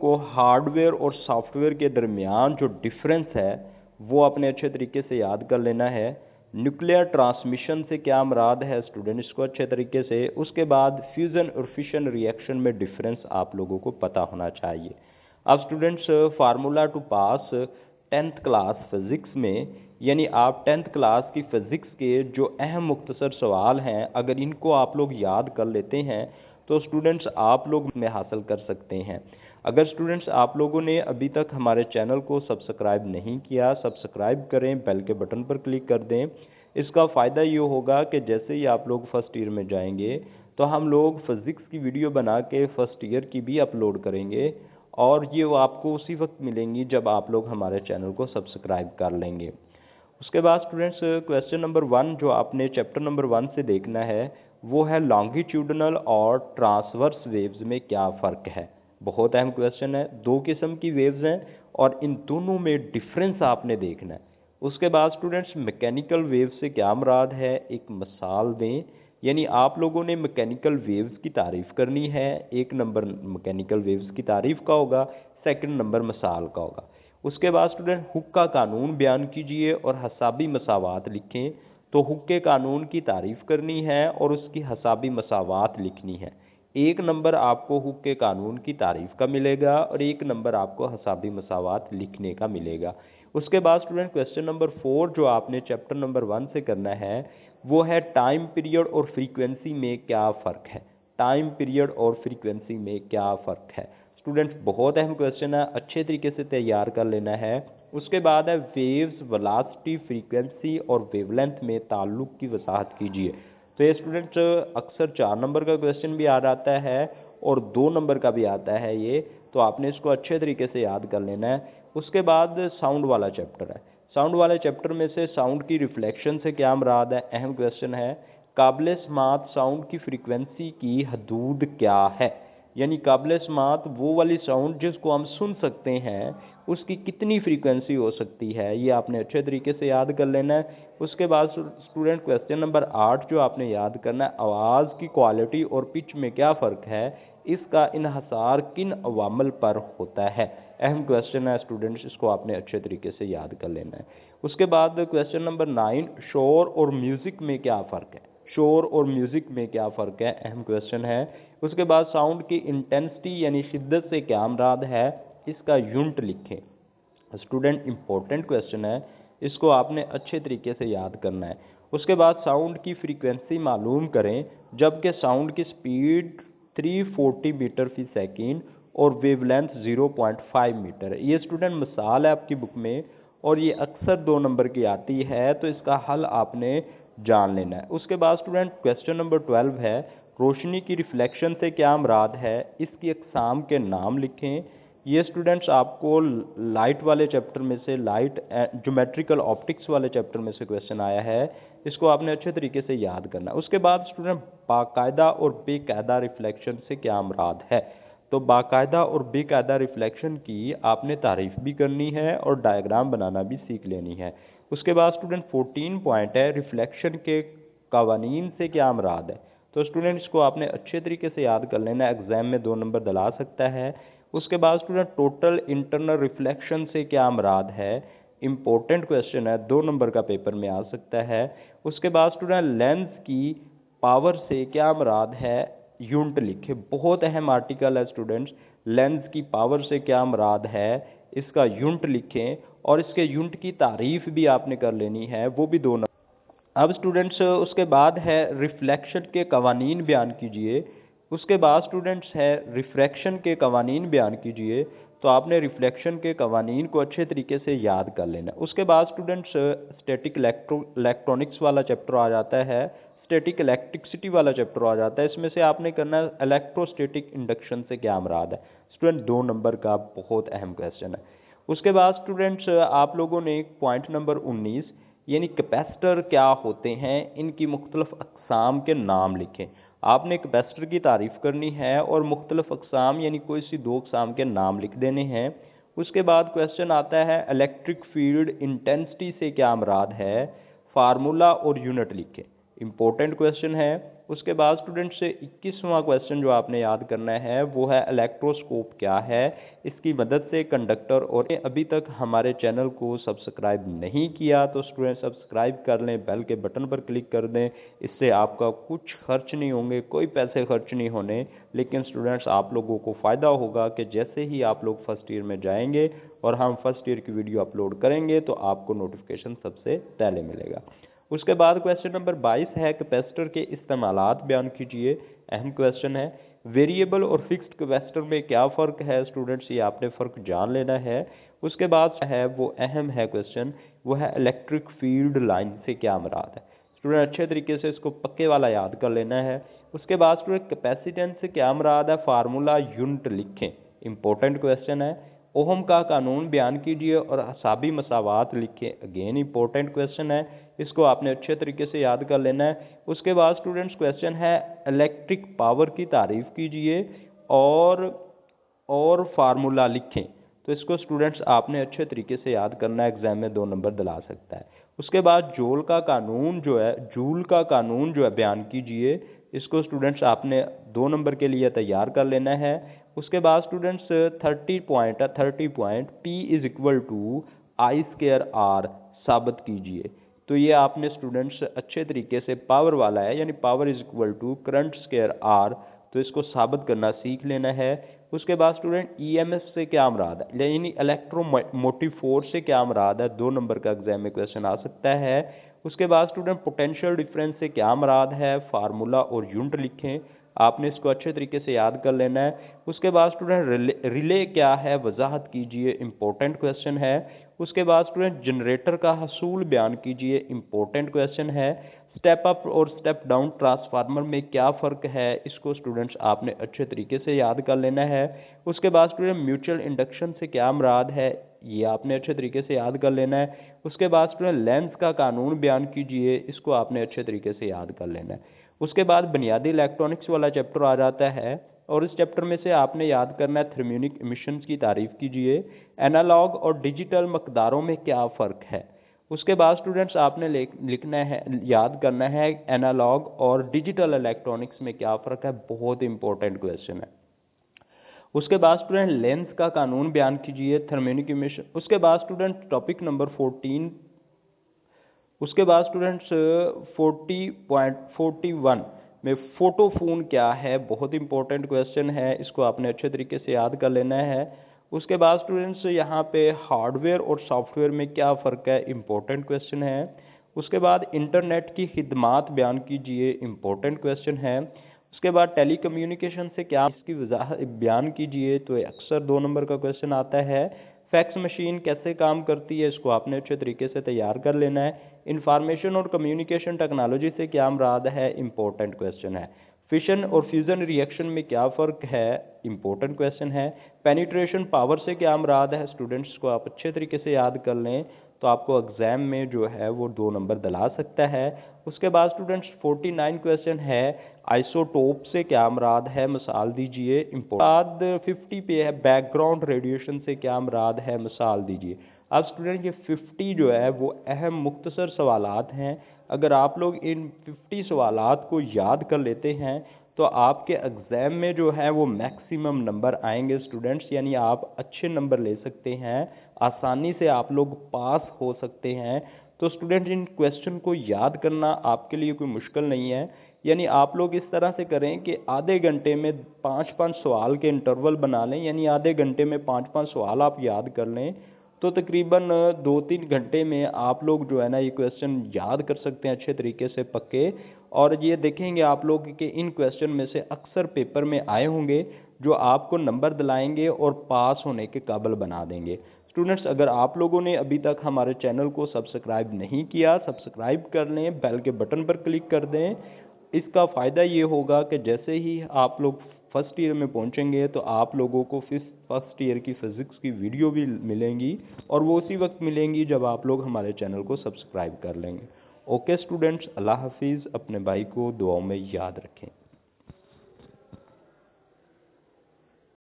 को हार्डवेयर और सॉफ्टवेयर के दरमियान जो डिफरेंस है वो आपने अच्छे तरीके से याद कर लेना है। न्यूक्लियर ट्रांसमिशन से क्या मुराद है स्टूडेंट, इसको अच्छे तरीके से। उसके बाद फ्यूज़न और फिशन रिएक्शन में डिफरेंस आप लोगों को पता होना चाहिए। अब students, formula to pass 10th class physics में, यानी आप 10th क्लास की फ़िज़िक्स के जो अहम मुख्तसर सवाल हैं, अगर इनको आप लोग याद कर लेते हैं तो स्टूडेंट्स आप लोग में हासिल कर सकते हैं। अगर स्टूडेंट्स आप लोगों ने अभी तक हमारे चैनल को सब्सक्राइब नहीं किया, सब्सक्राइब करें, बेल के बटन पर क्लिक कर दें। इसका फ़ायदा ये होगा कि जैसे ही आप लोग फर्स्ट ईयर में जाएंगे तो हम लोग फ़िज़िक्स की वीडियो बना के फर्स्ट ईयर की भी अपलोड करेंगे, और ये वो आपको उसी वक्त मिलेंगी जब आप लोग हमारे चैनल को सब्सक्राइब कर लेंगे। उसके बाद स्टूडेंट्स, क्वेश्चन नंबर 1 जो आपने चैप्टर नंबर 1 से देखना है वो है लॉन्गिट्यूडनल और ट्रांसवर्स वेव्स में क्या फ़र्क है। बहुत अहम क्वेश्चन है। दो किस्म की वेव्स हैं और इन दोनों में डिफरेंस आपने देखना है। उसके बाद स्टूडेंट्स, मैकेनिकल वेव से क्या मुराद है, एक मिसाल दें। यानी आप लोगों ने मैकेनिकल वेव्स की तारीफ़ करनी है। एक नंबर मैकेनिकल वेव्स की तारीफ़ का होगा, सेकंड नंबर मिसाल का होगा। उसके बाद स्टूडेंट, हुक का कानून बयान कीजिए और हसाबी मसावात लिखें। तो हुक के कानून की तारीफ़ करनी है और उसकी हसाबी मसावात लिखनी है। एक नंबर आपको हुक के कानून की तारीफ़ का मिलेगा और एक नंबर आपको हसाबी मसावात लिखने का मिलेगा। उसके बाद स्टूडेंट, क्वेश्चन नंबर 4 जो आपने चैप्टर नंबर 1 से करना है वो है टाइम पीरियड और फ्रीक्वेंसी में क्या फ़र्क है। टाइम पीरियड और फ्रीक्वेंसी में क्या फ़र्क है स्टूडेंट्स, बहुत अहम क्वेश्चन है, अच्छे तरीके से तैयार कर लेना है। उसके बाद है वेव्स, वेलोसिटी, फ्रीक्वेंसी और वेवलेंथ में ताल्लुक की वजाहत कीजिए। तो ये स्टूडेंट अक्सर 4 नंबर का क्वेश्चन भी आ जाता है और 2 नंबर का भी आता है ये, तो आपने इसको अच्छे तरीके से याद कर लेना है। उसके बाद साउंड वाला चैप्टर है। साउंड वाले चैप्टर में से साउंड की रिफ्लेक्शन से क्या मुराद है, अहम क्वेश्चन है। काबिल समात साउंड की फ्रीक्वेंसी की हदूद क्या है, यानी काबिल समात वो वाली साउंड जिसको हम सुन सकते हैं उसकी कितनी फ्रीक्वेंसी हो सकती है, ये आपने अच्छे तरीके से याद कर लेना है। उसके बाद स्टूडेंट, क्वेश्चन नंबर 8 जो आपने याद करना है, आवाज़ की क्वालिटी और पिच में क्या फ़र्क है, इसका इन्हसार किन अवामल पर होता है। अहम क्वेश्चन है स्टूडेंट्स, इसको आपने अच्छे तरीके से याद कर लेना है। उसके बाद क्वेश्चन नंबर 9, शोर और म्यूज़िक में क्या फ़र्क है। शोर और म्यूज़िक में क्या फ़र्क है, अहम क्वेश्चन है। उसके बाद साउंड की इंटेंसिटी यानी शिद्दत से क्या मुराद है, इसका यूनिट लिखें। स्टूडेंट, इम्पोर्टेंट क्वेश्चन है, इसको आपने अच्छे तरीके से याद करना है। उसके बाद साउंड की फ्रीक्वेंसी मालूम करें जबकि साउंड की स्पीड 340 मीटर फी सेकेंड और वेवलेंथ 0.5 मीटर है। ये स्टूडेंट मिसाल है आपकी बुक में और ये अक्सर 2 नंबर की आती है, तो इसका हल आपने जान लेना है। उसके बाद स्टूडेंट, क्वेश्चन नंबर 12 है रोशनी की रिफ्लेक्शन से क्या मुराद है, इसकी अक़साम के नाम लिखें। ये स्टूडेंट्स आपको लाइट वाले चैप्टर में से, लाइट ज्योमेट्रिकल ऑप्टिक्स वाले चैप्टर में से क्वेश्चन आया है, इसको आपने अच्छे तरीके से याद करना है। उसके बाद स्टूडेंट, बाकायदा और बेकायदा रिफ्लेक्शन से क्या मुराद है। तो बाकायदा और बेकायदा रिफ्लेक्शन की आपने तारीफ़ भी करनी है और डायग्राम बनाना भी सीख लेनी है। उसके बाद स्टूडेंट 14 पॉइंट है रिफ्लेक्शन के कवानीन से क्या मुराद है। तो स्टूडेंट इसको आपने अच्छे तरीके से याद कर लेना है, एग्जाम में 2 नंबर दिला सकता है। उसके बाद स्टूडेंट, टोटल इंटरनल रिफ्लेक्शन से क्या मुराद है, इंपॉर्टेंट क्वेश्चन है, 2 नंबर का पेपर में आ सकता है। उसके बाद स्टूडेंट, लेंस की पावर से क्या मुराद है, यूनिट लिखे। बहुत अहम आर्टिकल है स्टूडेंट्स, लेंस की पावर से क्या मुराद है, इसका यूनिट लिखें और इसके यूनिट की तारीफ़ भी आपने कर लेनी है, वो भी 2 नंबर। अब स्टूडेंट्स, उसके बाद है रिफ्लेक्शन के कवानीन बयान कीजिए। उसके बाद स्टूडेंट्स है रिफ्रैक्शन के कवानीन बयान कीजिए। तो आपने रिफ्लेक्शन के कवानीन को अच्छे तरीके से याद कर लेना। उसके बाद स्टूडेंट्स, स्टैटिक इलेक्ट्रॉनिक्स वाला चैप्टर आ जाता है, स्टैटिक इलेक्ट्रिसिटी वाला चैप्टर आ जाता है। इसमें से आपने करना है इलेक्ट्रोस्टैटिक इंडक्शन से क्या मुराद है। स्टूडेंट 2 नंबर का बहुत अहम क्वेश्चन है। उसके बाद स्टूडेंट्स, आप लोगों ने पॉइंट नंबर 19 यानी कैपेसिटर क्या होते हैं, इनकी मुख्तलिफ अक़साम के नाम लिखें। आपने कैपेसिटर की तारीफ़ करनी है और मुख्तलिफ अक़साम यानी कोई सी 2 अक़साम के नाम लिख देने हैं। उसके बाद क्वेश्चन आता है इलेक्ट्रिक फील्ड इंटेंसिटी से क्या मुराद है, फार्मूला और यूनिट लिखें। इम्पोर्टेंट क्वेश्चन है। उसके बाद स्टूडेंट्स 21वां क्वेश्चन जो आपने याद करना है वो है इलेक्ट्रोस्कोप क्या है, इसकी मदद से कंडक्टर। और अभी तक हमारे चैनल को सब्सक्राइब नहीं किया तो स्टूडेंट सब्सक्राइब कर लें, बेल के बटन पर क्लिक कर दें। इससे आपका कुछ खर्च नहीं होंगे, कोई पैसे खर्च नहीं होने, लेकिन स्टूडेंट्स आप लोगों को फ़ायदा होगा कि जैसे ही आप लोग फर्स्ट ईयर में जाएंगे और हम फर्स्ट ईयर की वीडियो अपलोड करेंगे तो आपको नोटिफिकेशन सबसे पहले मिलेगा। उसके बाद क्वेश्चन नंबर 22 है कैपेसिटर के इस्तेमालात बयान कीजिए। अहम क्वेश्चन है। वेरिएबल और फिक्स्ड कैपेसिटर में क्या फ़र्क है स्टूडेंट्स, ये आपने फ़र्क जान लेना है। उसके बाद है वो अहम है क्वेश्चन, वो है इलेक्ट्रिक फील्ड लाइन से क्या मुराद है। स्टूडेंट अच्छे तरीके से इसको पक्के वाला याद कर लेना है। उसके बाद स्टूडेंट कैपेसिटेंस से क्या मुराद है, फार्मूला यूनिट लिखें। इंपॉर्टेंट क्वेश्चन है। ओहम का कानून बयान कीजिए और हिसाबी मसावात लिखें। अगेन इंपॉर्टेंट क्वेश्चन है, इसको आपने अच्छे तरीके से याद कर लेना है। उसके बाद स्टूडेंट्स क्वेश्चन है इलेक्ट्रिक पावर की तारीफ कीजिए और फार्मूला लिखें। तो इसको स्टूडेंट्स आपने अच्छे तरीके से याद करना है, एग्जाम में 2 नंबर दिला सकता है। उसके बाद जूल का कानून जो है बयान कीजिए। इसको स्टूडेंट्स आपने 2 नंबर के लिए तैयार कर लेना है। उसके बाद students 30 point P is equal to I square R साबित कीजिए। तो ये आपने स्टूडेंट्स अच्छे तरीके से पावर वाला है, यानी power is equal to current square R, तो इसको साबित करना सीख लेना है। उसके बाद स्टूडेंट ईएमएफ से क्या मुराद है, यानी इलेक्ट्रोमोटिव फोर्स से क्या मुराद है, 2 नंबर का एग्जाम में क्वेश्चन आ सकता है। उसके बाद स्टूडेंट पोटेंशियल डिफरेंस से क्या मुराद है, फार्मूला और यूनिट लिखें। आपने इसको अच्छे तरीके से याद कर लेना है। उसके बाद स्टूडेंट रिले क्या है, वजाहत कीजिए। इंपॉर्टेंट क्वेश्चन है। उसके बाद स्टूडेंट जनरेटर का हसूल बयान कीजिए। इंपॉर्टेंट क्वेश्चन है। स्टेप अप और स्टेप डाउन ट्रांसफार्मर में क्या फ़र्क है, इसको स्टूडेंट्स आपने अच्छे तरीके से याद कर लेना है। उसके बाद स्टूडेंट म्यूचुअल इंडक्शन से क्या मुराद है, ये आपने अच्छे तरीके से याद कर लेना है। उसके बाद स्टूडेंट लेंस का कानून बयान कीजिए, इसको आपने अच्छे तरीके से याद कर लेना है। उसके बाद बुनियादी इलेक्ट्रॉनिक्स वाला चैप्टर आ जाता है और इस चैप्टर में से आपने याद करना है थर्मियोनिक इमिशंस की तारीफ कीजिए। एनालॉग और डिजिटल मकदारों में क्या फ़र्क है। उसके बाद स्टूडेंट्स आपने लिखना है, याद करना है एनालॉग और डिजिटल इलेक्ट्रॉनिक्स में क्या फ़र्क है, बहुत इंपॉर्टेंट क्वेश्चन है। उसके बाद स्टूडेंट लेंस का कानून बयान कीजिए, थर्मियोनिक इमिशन। उसके बाद स्टूडेंट टॉपिक नंबर 14। उसके बाद स्टूडेंट्स 40.41 में फोटोफोन क्या है, बहुत इंपॉर्टेंट क्वेश्चन है, इसको आपने अच्छे तरीके से याद कर लेना है। उसके बाद स्टूडेंट्स यहाँ पे हार्डवेयर और सॉफ्टवेयर में क्या फ़र्क है, इंपॉर्टेंट क्वेश्चन है। उसके बाद इंटरनेट की खिदमात बयान कीजिए, इंपॉर्टेंट क्वेश्चन है। उसके बाद टेलीकम्युनिकेशन से क्या, इसकी वजाहत बयान कीजिए, तो अक्सर 2 नंबर का क्वेश्चन आता है। फैक्स मशीन कैसे काम करती है, इसको आपने अच्छे तरीके से तैयार कर लेना है। इंफॉर्मेशन और कम्युनिकेशन टेक्नोलॉजी से क्या मुराद है, इंपॉर्टेंट क्वेश्चन है। फिशन और फ्यूजन रिएक्शन में क्या फ़र्क है, इंपॉर्टेंट क्वेश्चन है। पेनिट्रेशन पावर से क्या मुराद है, स्टूडेंट्स को आप अच्छे तरीके से याद कर लें तो आपको एग्जाम में जो है वो 2 नंबर दिला सकता है। उसके बाद स्टूडेंट्स 49 क्वेश्चन है आइसोटोप से क्या मुराद है, मिसाल दीजिए। बाद 50 पे है बैकग्राउंड रेडिएशन से क्या मुराद है, मिसाल दीजिए। अब स्टूडेंट ये 50 जो है वो अहम मुख्तसर सवालात हैं। अगर आप लोग इन 50 सवालात को याद कर लेते हैं तो आपके एग्ज़ाम में जो है वो मैक्सिमम नंबर आएंगे स्टूडेंट्स, यानी आप अच्छे नंबर ले सकते हैं, आसानी से आप लोग पास हो सकते हैं। तो स्टूडेंट इन क्वेश्चन को याद करना आपके लिए कोई मुश्किल नहीं है, यानी आप लोग इस तरह से करें कि आधे घंटे में 5-5 सवाल के इंटरवल बना लें, यानी आधे घंटे में 5-5 सवाल आप याद कर लें तो तकरीबन 2-3 घंटे में आप लोग जो है ना ये क्वेश्चन याद कर सकते हैं अच्छे तरीके से पक्के। और ये देखेंगे आप लोग कि इन क्वेश्चन में से अक्सर पेपर में आए होंगे जो आपको नंबर दिलाएंगे और पास होने के काबिल बना देंगे। स्टूडेंट्स अगर आप लोगों ने अभी तक हमारे चैनल को सब्सक्राइब नहीं किया, सब्सक्राइब कर लें, बेल के बटन पर क्लिक कर दें। इसका फ़ायदा ये होगा कि जैसे ही आप लोग फर्स्ट ईयर में पहुंचेंगे तो आप लोगों को फर्स्ट ईयर की फ़िज़िक्स की वीडियो भी मिलेंगी और वो उसी वक्त मिलेंगी जब आप लोग हमारे चैनल को सब्सक्राइब कर लेंगे। ओके स्टूडेंट्स, अल्लाह हाफिज़। अपने भाई को दुआओं में याद रखें।